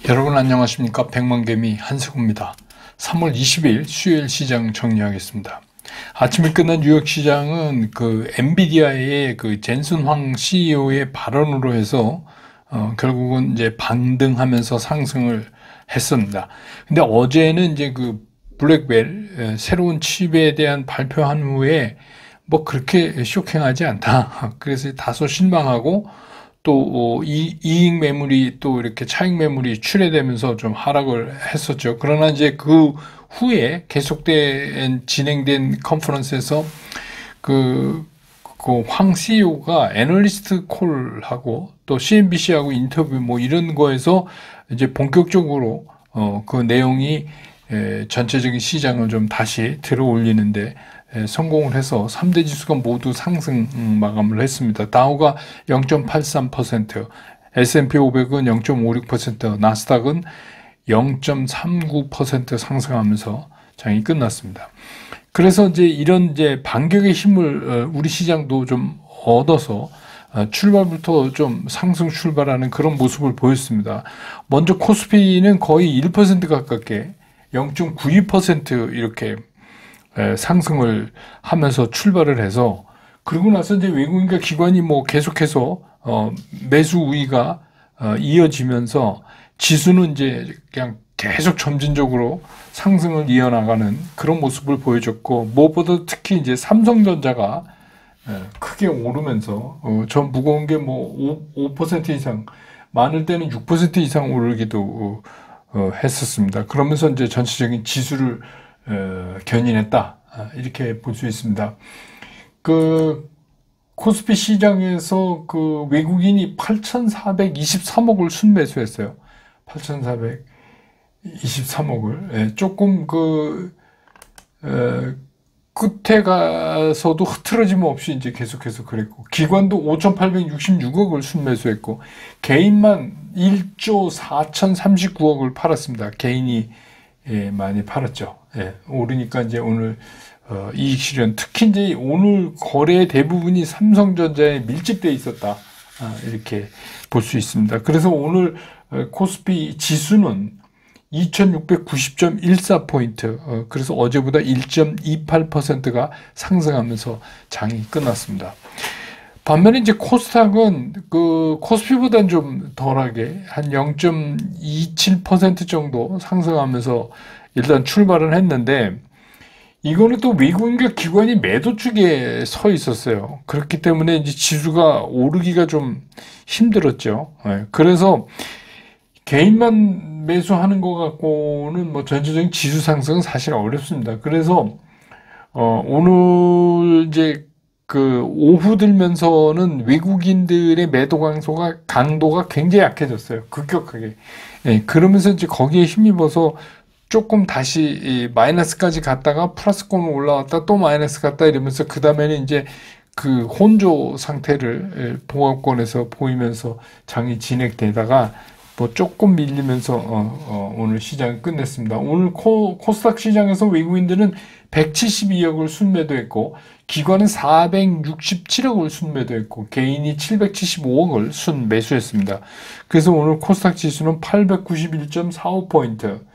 여러분 안녕하십니까? 백만개미 한승우입니다. 3월 20일 수요일 시장 정리하겠습니다. 아침에 끝난 뉴욕 시장은 엔비디아의 젠슨 황 CEO의 발언으로 해서 결국은 이제 반등하면서 상승을 했습니다. 근데 어제는 이제 블랙벨 새로운 칩에 대한 발표한 후에 뭐 그렇게 쇼킹하지 않다. 그래서 다소 실망하고 또 이익 매물이 또 이렇게 차익 매물이 출회되면서 좀 하락을 했었죠. 그러나 이제 그 후에 계속된 진행된 컨퍼런스에서 황 CEO가 애널리스트 콜하고 또 CNBC하고 인터뷰 뭐 이런 거에서 이제 본격적으로 그 내용이 전체적인 시장을 좀 다시 들어 올리는데 성공을 해서 3대 지수가 모두 상승 마감을 했습니다. 다우가 0.83%, S&P 500은 0.56%, 나스닥은 0.39% 상승하면서 장이 끝났습니다. 그래서 이런 반격의 힘을 우리 시장도 좀 얻어서 출발부터 좀 상승 출발하는 그런 모습을 보였습니다. 먼저 코스피는 거의 1% 가깝게 0.92% 이렇게 상승을 하면서 출발을 해서, 그러고 나서 이제 외국인과 기관이 뭐 계속해서 매수 우위가 이어지면서 지수는 이제 그냥 계속 점진적으로 상승을 이어나가는 그런 모습을 보여줬고, 무엇보다 특히 이제 삼성전자가 크게 오르면서 전 무거운 게 뭐 5% 이상, 많을 때는 6% 이상 오르기도 했었습니다. 그러면서 이제 전체적인 지수를 견인했다, 이렇게 볼 수 있습니다. 코스피 시장에서 외국인이 8,423억을 순매수했어요. 8,423억을. 조금 끝에 가서도 흐트러짐 없이 이제 계속해서 그랬고, 기관도 5,866억을 순매수했고, 개인만 1조 4,039억을 팔았습니다. 개인이 많이 팔았죠. 오르니까 이제 오늘 이익 실현, 특히 이제 오늘 거래 대부분이 삼성전자에 밀집되어 있었다, 이렇게 볼 수 있습니다. 그래서 오늘 코스피 지수는 2690.14포인트, 그래서 어제보다 1.28%가 상승하면서 장이 끝났습니다. 반면에 이제 코스닥은 코스피보다는 좀 덜하게 한 0.27% 정도 상승하면서 일단 출발을 했는데, 이거는 또 외국인과 기관이 매도 쪽에 서 있었어요. 그렇기 때문에 이제 지수가 오르기가 좀 힘들었죠. 그래서 개인만 매수하는 것 갖고는 뭐 전체적인 지수 상승은 사실 어렵습니다. 그래서 오늘 이제 오후 들면서는 외국인들의 매도 강도가 굉장히 약해졌어요. 급격하게. 그러면서 이제 거기에 힘입어서 조금 다시 마이너스까지 갔다가 플러스권으로 올라왔다 또 마이너스 갔다 이러면서, 그 다음에는 이제 혼조 상태를 봉합권에서 보이면서 장이 진행되다가 뭐 조금 밀리면서 오늘 시장을 끝냈습니다. 오늘 코스닥 시장에서 외국인들은 172억을 순매도했고, 기관은 467억을 순매도했고, 개인이 775억을 순매수했습니다. 그래서 오늘 코스닥 지수는 891.45포인트,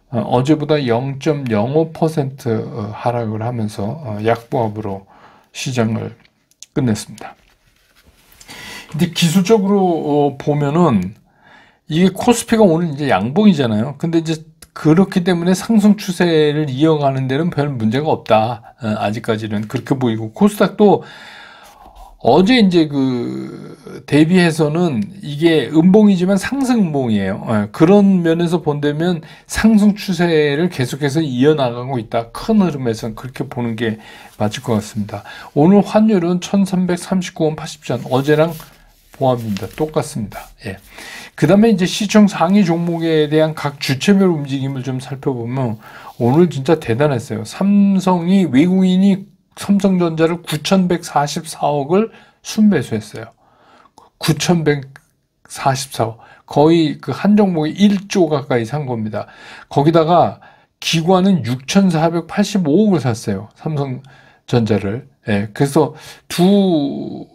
어제보다 0.05% 하락을 하면서 약보합으로 시장을 끝냈습니다. 근데 기술적으로 보면은 이게 코스피가 오늘 이제 양봉이잖아요. 근데 이제 그렇기 때문에 상승 추세를 이어가는 데는 별 문제가 없다, 아직까지는 그렇게 보이고, 코스닥도 어제 이제 대비해서는 이게 음봉이지만 상승 음봉이에요. 그런 면에서 본다면 상승 추세를 계속해서 이어나가고 있다. 큰 흐름에서는 그렇게 보는 게 맞을 것 같습니다. 오늘 환율은 1339원 80전, 어제랑 보합입니다. 똑같습니다. 그 다음에 이제 시총 상위 종목에 대한 각 주체별 움직임을 좀 살펴보면 오늘 진짜 대단했어요. 외국인이 삼성전자를 9,144억을 순매수했어요. 9,144억. 거의 한 종목에 1조 가까이 산 겁니다. 거기다가 기관은 6,485억을 샀어요. 삼성전자를. 그래서 두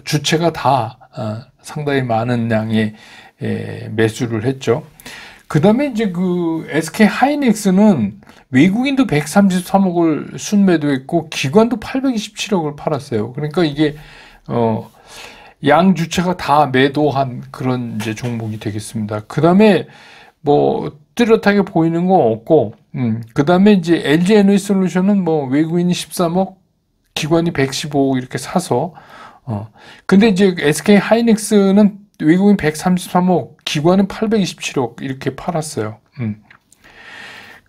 주체가 다 상당히 많은 양의 매수를 했죠. 그 다음에 이제 그 SK 하이닉스는 외국인도 133억을 순매도했고 기관도 827억을 팔았어요. 그러니까 이게 양 주체가 다 매도한 그런 이제 종목이 되겠습니다. 그 다음에 뭐 뚜렷하게 보이는 거 없고, 그 다음에 이제 LG 에너지솔루션은 뭐 외국인이 13억, 기관이 115억 이렇게 사서, 근데 이제 SK 하이닉스는 외국인 133억, 기관은 827억 이렇게 팔았어요.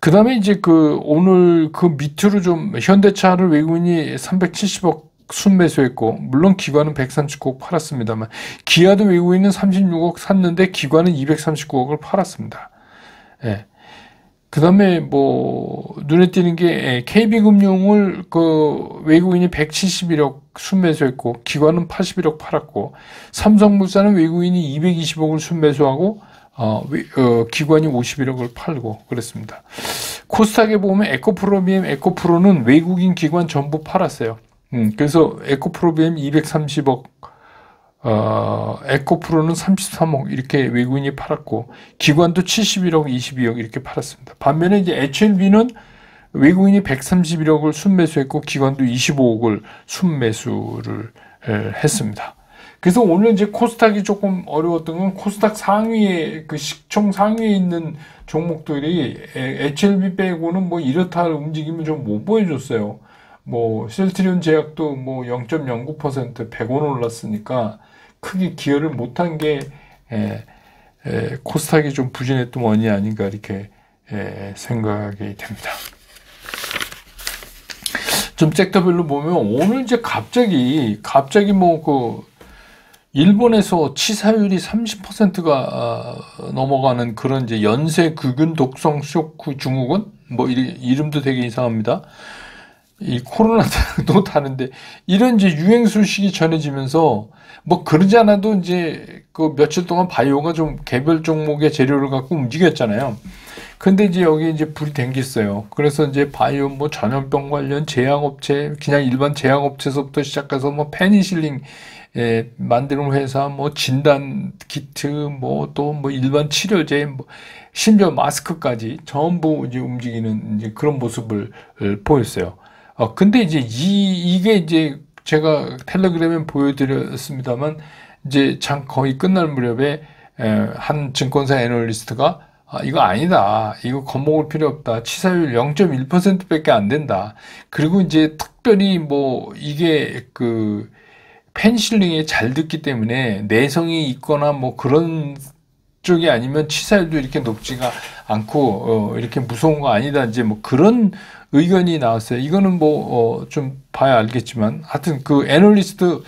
그 다음에 이제 오늘 그 밑으로 좀 현대차를 외국인이 370억 순매수했고, 물론 기관은 139억 팔았습니다만, 기아도 외국인은 36억 샀는데 기관은 239억을 팔았습니다. 예. 그 다음에 뭐 눈에 띄는 게 KB금융을 외국인이 171억 순매수했고 기관은 81억 팔았고, 삼성물산은 외국인이 220억을 순매수하고 기관이 51억을 팔고 그랬습니다. 코스닥에 보면 에코프로비엠, 에코프로는 외국인 기관 전부 팔았어요. 그래서 에코프로비엠 230억, 에코프로는 33억 이렇게 외국인이 팔았고 기관도 71억, 22억 이렇게 팔았습니다. 반면에 이제 HLB는 외국인이 131억을 순매수했고 기관도 25억을 순매수를 했습니다. 그래서 오늘 이제 코스닥이 조금 어려웠던 건 코스닥 상위에 그 시총 상위에 있는 종목들이 HLB 빼고는 뭐 이렇다 할 움직임을 좀 못 보여줬어요. 뭐 셀트리온 제약도 뭐 0.09% 100원 올랐으니까 크게 기여를 못한 게 코스닥이 좀 부진했던 원인이 아닌가 이렇게 생각이 됩니다. 좀 섹터별로 보면 오늘 이제 갑자기 뭐 일본에서 치사율이 30%가 넘어가는 그런 이제 연쇄 극윤 독성 쇼크 증후군, 뭐 이름도 되게 이상합니다. 이 코로나도 다른데 이런 이제 유행 소식이 전해지면서 뭐 그러지 않아도 이제 그 며칠 동안 바이오가 좀 개별 종목의 재료를 갖고 움직였잖아요. 근데 이제 여기 이제 불이 댕겼어요. 그래서 이제 바이오 뭐 전염병 관련 제약업체, 그냥 일반 제약업체서부터 시작해서 뭐 페니실린 만드는 회사, 뭐 진단 키트, 뭐 또 뭐 일반 치료제, 뭐 심지어 마스크까지 전부 이제 움직이는 이제 그런 모습을 보였어요. 근데 이제 이게 이제 제가 텔레그램에 보여드렸습니다만 이제 거의 끝날 무렵에 한 증권사 애널리스트가 이거 아니다. 이거 겁먹을 필요 없다. 치사율 0.1%밖에 안 된다. 그리고 이제 특별히 뭐 이게 펜실링에 잘 듣기 때문에 내성이 있거나 뭐 그런 쪽이 아니면 치사율도 이렇게 높지가 않고 이렇게 무서운 거 아니다. 이제 뭐 그런 의견이 나왔어요. 이거는 뭐 좀 봐야 알겠지만 하여튼 애널리스트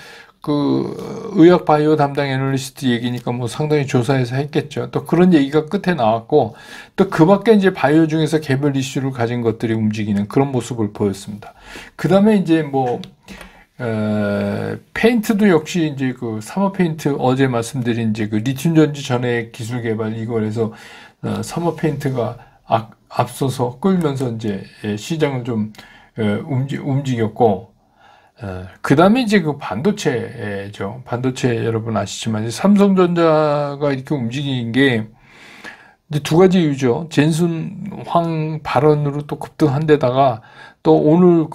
의학 바이오 담당 애널리스트 얘기니까 뭐 상당히 조사해서 했겠죠. 또 그런 얘기가 끝에 나왔고 또 그 밖에 이제 바이오 중에서 개별 이슈를 가진 것들이 움직이는 그런 모습을 보였습니다. 그 다음에 이제 뭐 페인트도 역시 이제 사마 페인트 어제 말씀드린 이제 리튬 전지 전해 기술 개발 이거에서 사마 페인트가 앞서서 끌면서 이제 시장을 좀 움직였고 그 다음에 이제 반도체죠. 반도체 여러분 아시지만 삼성전자가 이렇게 움직인 게 이제 두 가지 이유죠. 젠슨 황 발언으로 또 급등한 데다가 또 오늘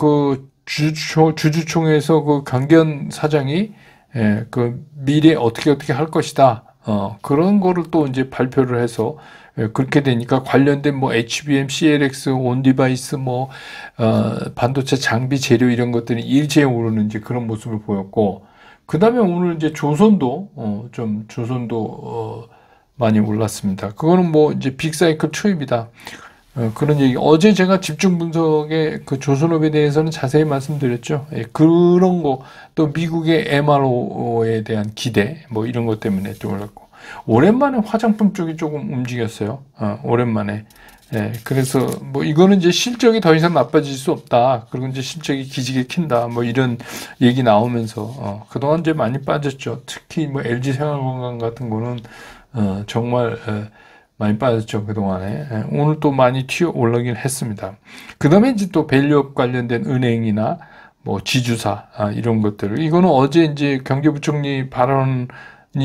주주총회에서 강기현 사장이 미래 어떻게 할 것이다. 그런 거를 또 이제 발표를 해서 그렇게 되니까 관련된 뭐 HBM, CLX, 온디바이스, 뭐 반도체 장비 재료 이런 것들이 일제히 오르는 이제 그런 모습을 보였고, 그 다음에 오늘 이제 조선도 많이 올랐습니다. 그거는 뭐 이제 빅사이클 투입이다. 그런 얘기. 어제 제가 집중 분석의 조선업에 대해서는 자세히 말씀드렸죠. 그런 거, 또 미국의 MRO에 대한 기대, 뭐 이런 것 때문에 좀 올랐고. 오랜만에 화장품 쪽이 조금 움직였어요. 오랜만에. 그래서 뭐 이거는 이제 실적이 더 이상 나빠질 수 없다. 그리고 이제 실적이 기지개 킨다. 뭐 이런 얘기 나오면서, 그동안 이제 많이 빠졌죠. 특히 뭐 LG 생활건강 같은 거는, 정말, 많이 빠졌죠, 그동안에. 오늘 또 많이 튀어 올라긴 했습니다. 그 다음에 이제 또 밸류업 관련된 은행이나 뭐 지주사, 이런 것들. 이거는 어제 이제 경제부총리 발언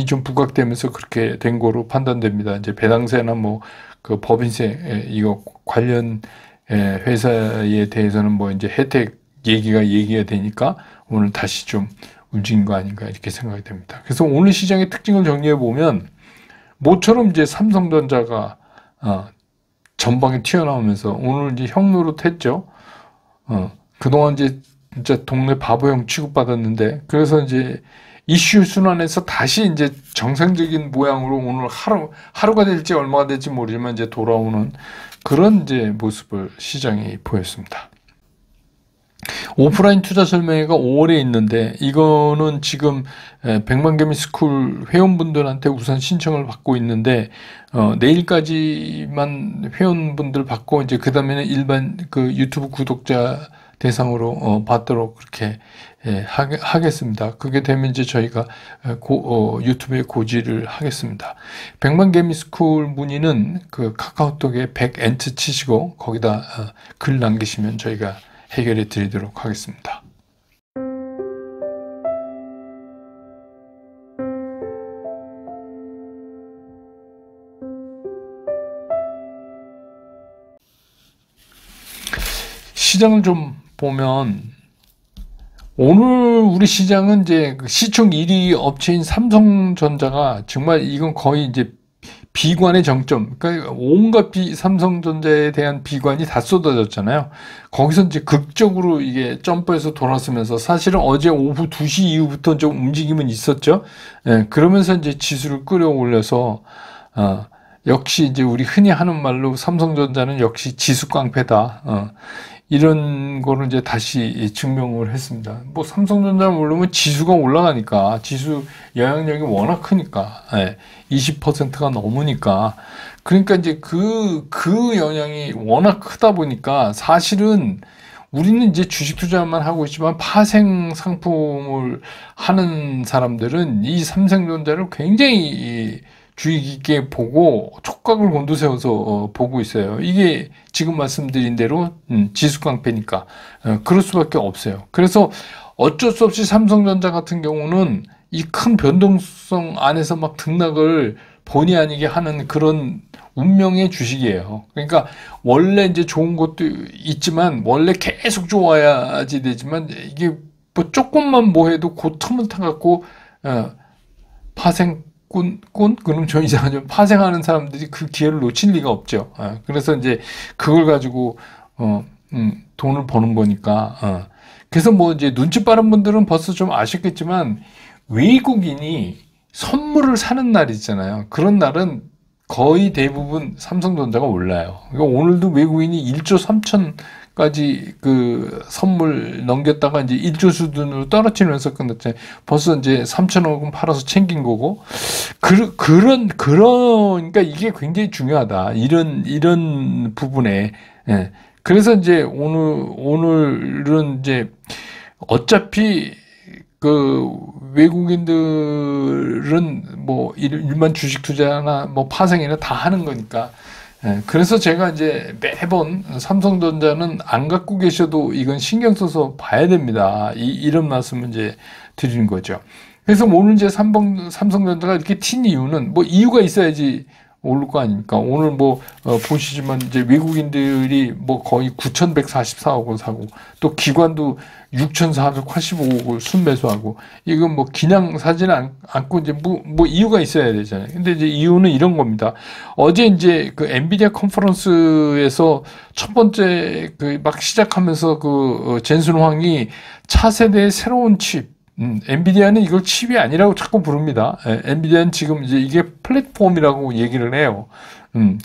좀 부각되면서 그렇게 된 거로 판단됩니다. 이제 배당세나 뭐 그 법인세 이거 관련 회사에 대해서는 뭐 이제 혜택 얘기가 되니까 오늘 다시 좀 움직인 거 아닌가 이렇게 생각이 됩니다. 그래서 오늘 시장의 특징을 정리해 보면 모처럼 이제 삼성전자가 전방에 튀어나오면서 오늘 이제 형노릇 했죠. 그동안 이제 진짜 동네 바보형 취급받았는데, 그래서 이제 이슈 순환에서 다시 이제 정상적인 모양으로 오늘 하루가 될지 얼마가 될지 모르지만 이제 돌아오는 그런 이제 모습을 시장이 보였습니다. 오프라인 투자 설명회가 5월에 있는데 이거는 지금 100만 개미 스쿨 회원분들한테 우선 신청을 받고 있는데 내일까지만 회원분들 받고 이제 그 다음에는 일반 그 유튜브 구독자 대상으로 받도록 그렇게 하겠습니다. 그게 되면 이제 저희가 유튜브에 고지를 하겠습니다. 100만 개미 스쿨 문의는 그 카카오톡에 100엔트 치시고 거기다 글 남기시면 저희가 해결해 드리도록 하겠습니다. 시장을 좀 보면 오늘 우리 시장은 이제 시총 1위 업체인 삼성전자가 정말 이건 거의 이제 비관의 정점, 그러니까 온갖 삼성전자에 대한 비관이 다 쏟아졌잖아요. 거기서 이제 극적으로 이게 점프해서 돌아서면서 사실은 어제 오후 2시 이후부터 좀 움직임은 있었죠. 그러면서 이제 지수를 끌어올려서 역시 이제 우리 흔히 하는 말로 삼성전자는 역시 지수 깡패다. 이런 거를 이제 다시 증명을 했습니다. 뭐 삼성전자 모르면 지수가 올라가니까, 지수 영향력이 워낙 크니까, 20%가 넘으니까. 그러니까 이제 그 영향이 워낙 크다 보니까 사실은 우리는 이제 주식 투자만 하고 있지만 파생 상품을 하는 사람들은 이 삼성전자를 굉장히 주의 깊게 보고 촉각을 곤두세워서 보고 있어요. 이게 지금 말씀드린 대로 지수 깡패니까 그럴 수밖에 없어요. 그래서 어쩔 수 없이 삼성전자 같은 경우는 이 큰 변동성 안에서 막 등락을 본의 아니게 하는 그런 운명의 주식이에요. 그러니까 원래 이제 좋은 것도 있지만 원래 계속 좋아야지 되지만 이게 뭐 조금만 뭐 해도 그 틈을 타갖고 그럼 저 이상하죠. 파생하는 사람들이 그 기회를 놓칠 리가 없죠. 그래서 이제 그걸 가지고 돈을 버는 거니까. 그래서 뭐 이제 눈치 빠른 분들은 벌써 좀 아셨겠지만 외국인이 선물을 사는 날 있잖아요. 그런 날은 거의 대부분 삼성전자가 올라요. 그러니까 오늘도 외국인이 1조 3천까지 그 선물 넘겼다가 이제 1조 수준으로 떨어지면서 끝났잖아요. 벌써 이제 3천억 은 팔아서 챙긴 거고. 그러니까 이게 굉장히 중요하다. 이런 부분에. 그래서 이제 오늘은 이제 어차피 그 외국인들은 뭐 일반 주식 투자나 뭐 파생이나 다 하는 거니까. 그래서 제가 이제 매번 삼성전자는 안 갖고 계셔도 이건 신경 써서 봐야 됩니다. 이런 말씀을 이제 드리는 거죠. 그래서 오늘 이제 삼성전자가 이렇게 튄 이유는 뭐 이유가 있어야지 오를 거 아닙니까? 오늘 뭐 보시지만 이제 외국인들이 뭐 거의 9,144억을 사고 또 기관도 6,485억을 순매수하고 이건 뭐 그냥 사지는 않고 이제 뭐 이유가 있어야 되잖아요. 근데 이제 이유는 이런 겁니다. 어제 이제 그 엔비디아 컨퍼런스에서 첫 번째 그 막 시작하면서 그 젠슨 황이 차세대의 새로운 칩 엔비디아는 이걸 칩이 아니라고 자꾸 부릅니다. 엔비디아는 지금 이제 이게 플랫폼이라고 얘기를 해요.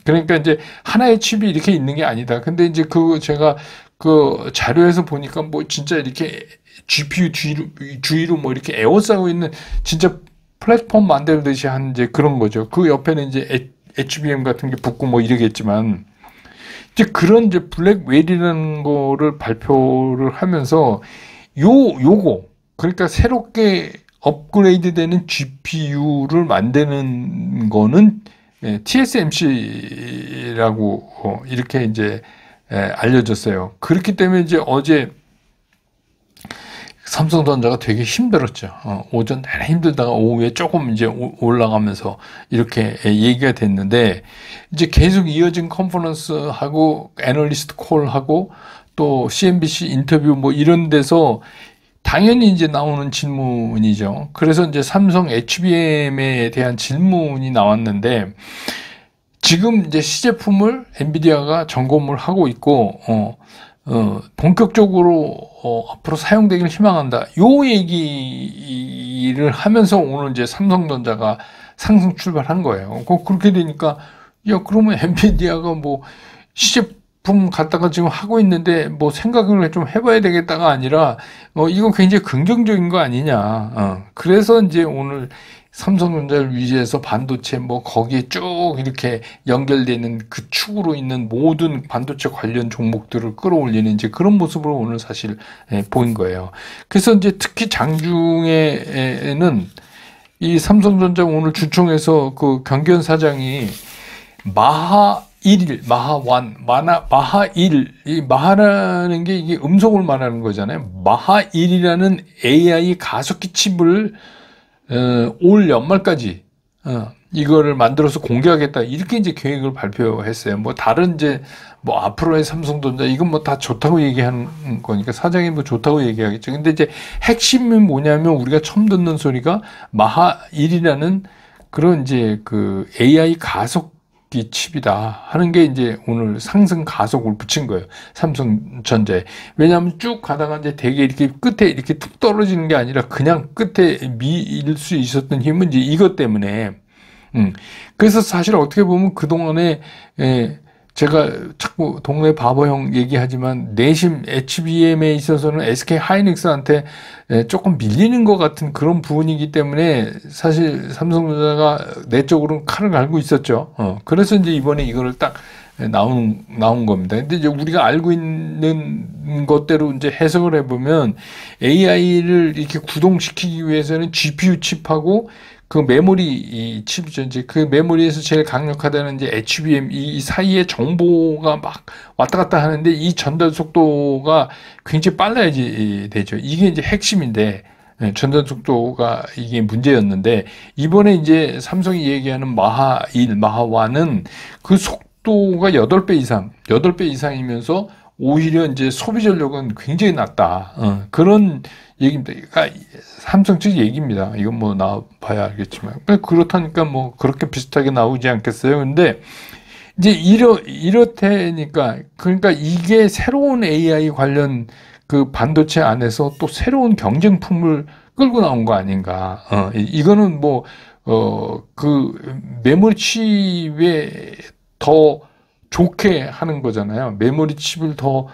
그러니까 이제 하나의 칩이 이렇게 있는 게 아니다. 근데 이제 제가 그 자료에서 보니까 뭐 진짜 이렇게 GPU 주위로 뭐 이렇게 에워싸고 있는 진짜 플랫폼 만들듯이 한 이제 그런 거죠. 그 옆에는 이제 HBM 같은 게 붙고 뭐 이러겠지만 이제 그런 이제 블랙웰이라는 거를 발표를 하면서 요거 그러니까 새롭게 업그레이드되는 GPU를 만드는 거는 TSMC라고 이렇게 이제 알려졌어요. 그렇기 때문에 이제 어제 삼성전자가 되게 힘들었죠. 오전 내내 힘들다가 오후에 조금 이제 올라가면서 이렇게 얘기가 됐는데, 이제 계속 이어진 컨퍼런스하고 애널리스트 콜하고 또 CNBC 인터뷰 뭐 이런 데서 당연히 이제 나오는 질문이죠. 그래서 이제 삼성 HBM에 대한 질문이 나왔는데, 지금 이제 시제품을 엔비디아가 점검을 하고 있고, 본격적으로 앞으로 사용되기를 희망한다. 요 얘기를 하면서 오늘 이제 삼성전자가 상승 출발한 거예요. 그렇게 되니까, 야, 그러면 엔비디아가 뭐 시제품 갖다가 지금 하고 있는데 뭐 생각을 좀 해봐야 되겠다가 아니라, 이건 굉장히 긍정적인 거 아니냐. 그래서 이제 오늘 삼성전자를 위주해서 반도체 뭐 거기에 쭉 이렇게 연결되는 그 축으로 있는 모든 반도체 관련 종목들을 끌어올리는 이제 그런 모습으로 오늘 사실 보인 거예요. 그래서 이제 특히 장중에는 이 삼성전자 오늘 주총에서 그 경기현 사장이 마하 1일, 마하 1, 이 마하라는 게 이게 음속을 말하는 거잖아요. 마하 1이라는 AI 가속기 칩을 올 연말까지 이거를 만들어서 공개하겠다, 이렇게 이제 계획을 발표했어요. 뭐 다른 이제 뭐 앞으로의 삼성전자 이건 뭐 다 좋다고 얘기하는 거니까 사장이 뭐 좋다고 얘기하겠죠. 근데 이제 핵심이 뭐냐면 우리가 처음 듣는 소리가 마하 1이라는 그런 이제 그 AI 가속기 칩이다 하는 게 이제 오늘 상승 가속을 붙인 거예요. 삼성전자에. 왜냐하면 쭉 가다가 이제 되게 이렇게 끝에 이렇게 툭 떨어지는 게 아니라 그냥 끝에 밀 수 있었던 힘은 이제 이것 때문에. 그래서 사실 어떻게 보면 그동안에, 제가 자꾸 동네 바보형 얘기하지만 내심 HBM에 있어서는 SK 하이닉스한테 조금 밀리는 것 같은 그런 부분이기 때문에 사실 삼성전자가 내적으로는 칼을 갈고 있었죠. 그래서 이제 이번에 이거를 딱 나온 겁니다. 근데 이제 우리가 알고 있는 것대로 이제 해석을 해보면 AI를 이렇게 구동시키기 위해서는 GPU 칩하고 그 메모리 칩이죠. 이제 그 메모리에서 제일 강력하다는 이제 HBM 이 사이에 정보가 막 왔다 갔다 하는데 이 전달 속도가 굉장히 빨라야지 되죠. 이게 이제 핵심인데, 전달 속도가 이게 문제였는데, 이번에 이제 삼성이 얘기하는 마하 1, 마하 1은 그 속도가 8배 이상이면서 오히려 이제 소비 전력은 굉장히 낮다. 그런 얘기입니다. 그러니까 삼성 측 얘기입니다. 이건 뭐 나와봐야 알겠지만. 그렇다니까 뭐 그렇게 비슷하게 나오지 않겠어요. 근데 이제 이렇다니까, 그러니까 이게 새로운 AI 관련 그 반도체 안에서 또 새로운 경쟁품을 끌고 나온 거 아닌가. 이거는 뭐, 그 메모리 칩에 더 좋게 하는 거잖아요. 메모리 칩을 더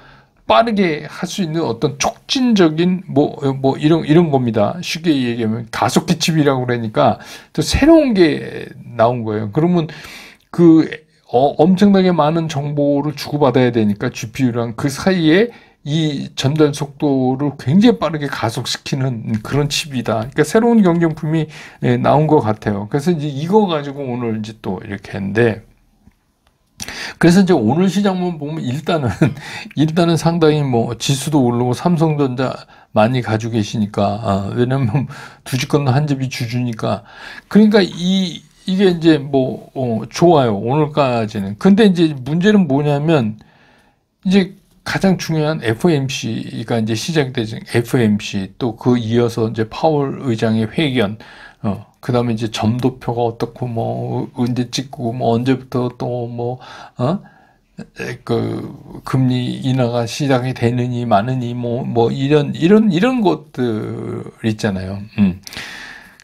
빠르게 할 수 있는 어떤 촉진적인 뭐 이런 겁니다. 쉽게 얘기하면 가속기 칩이라고 그러니까 또 새로운 게 나온 거예요. 그러면 그 엄청나게 많은 정보를 주고받아야 되니까 GPU랑 그 사이에 이 전달 속도를 굉장히 빠르게 가속시키는 그런 칩이다. 그러니까 새로운 경쟁품이 나온 것 같아요. 그래서 이제 이거 가지고 오늘 이제 또 이렇게 했는데, 그래서 이제 오늘 시장만 보면 일단은 상당히 뭐 지수도 오르고 삼성전자 많이 가지고 계시니까, 왜냐면 두 집 건너 한 집이 주주니까. 그러니까 이게 이제 뭐, 좋아요. 오늘까지는. 근데 이제 문제는 뭐냐면, 이제 가장 중요한 FOMC가 이제 시작되죠. FOMC, 또 그 이어서 이제 파월 의장의 회견, 그 다음에 이제 점도표가 어떻고, 뭐, 언제 찍고, 뭐, 언제부터 또 뭐, 그, 금리 인하가 시작이 되느니, 마느니, 이런 것들 있잖아요.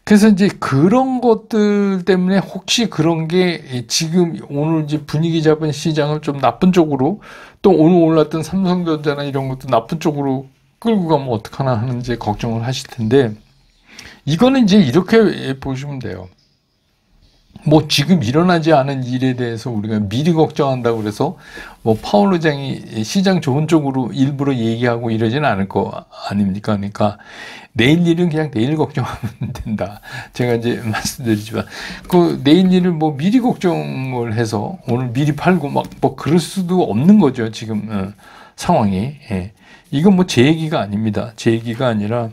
그래서 이제 그런 것들 때문에 혹시 그런 게 지금 오늘 이제 분위기 잡은 시장을 좀 나쁜 쪽으로, 또 오늘 올랐던 삼성전자나 이런 것도 나쁜 쪽으로 끌고 가면 어떡하나 하는 이제 걱정을 하실 텐데, 이거는 이제 이렇게 보시면 돼요. 뭐 지금 일어나지 않은 일에 대해서 우리가 미리 걱정한다고 그래서 뭐 파월 의장이 시장 좋은 쪽으로 일부러 얘기하고 이러지는 않을 거 아닙니까? 그러니까 내일 일은 그냥 내일 걱정하면 된다. 제가 이제 말씀드리지만 그 내일 일을 뭐 미리 걱정을 해서 오늘 미리 팔고 막 뭐 그럴 수도 없는 거죠. 지금 상황이. 예. 이건 뭐 제 얘기가 아닙니다. 제 얘기가 아니라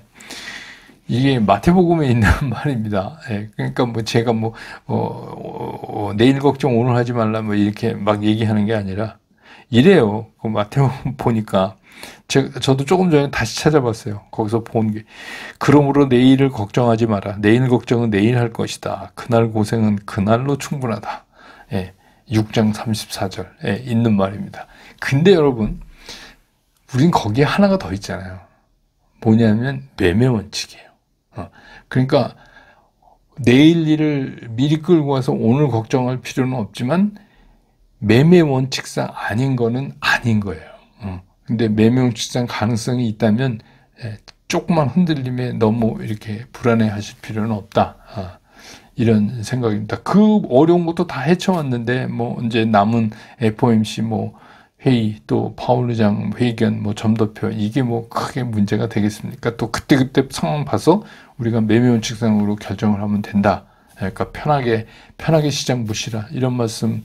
이게 마태복음에 있는 말입니다. 예, 그러니까 뭐 제가 뭐 내일 걱정 오늘 하지 말라 뭐 이렇게 막 얘기하는 게 아니라 이래요. 그 마태복음 보니까 저도 조금 전에 다시 찾아봤어요. 거기서 본 게 그러므로 내일을 걱정하지 마라. 내일 걱정은 내일 할 것이다. 그날 고생은 그날로 충분하다. 예, 6장 34절에 있는 말입니다. 근데 여러분, 우린 거기에 하나가 더 있잖아요. 뭐냐면 매매 원칙이에요. 그러니까 내일 일을 미리 끌고 와서 오늘 걱정할 필요는 없지만 매매 원칙상 아닌 거는 아닌 거예요. 근데 매매 원칙상 가능성이 있다면 조그만 흔들림에 너무 이렇게 불안해 하실 필요는 없다. 이런 생각입니다. 그 어려운 것도 다 헤쳐왔는데 뭐 이제 남은 FOMC 뭐 회의 또 파월 의장 회견 뭐 점도표 이게 뭐 크게 문제가 되겠습니까? 또 그때그때 상황 봐서 우리가 매매 원칙상으로 결정을 하면 된다. 그러니까 편하게 시장 보시라 이런 말씀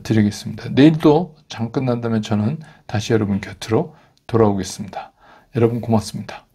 드리겠습니다. 내일 또 장 끝난다면 저는 다시 여러분 곁으로 돌아오겠습니다. 여러분 고맙습니다.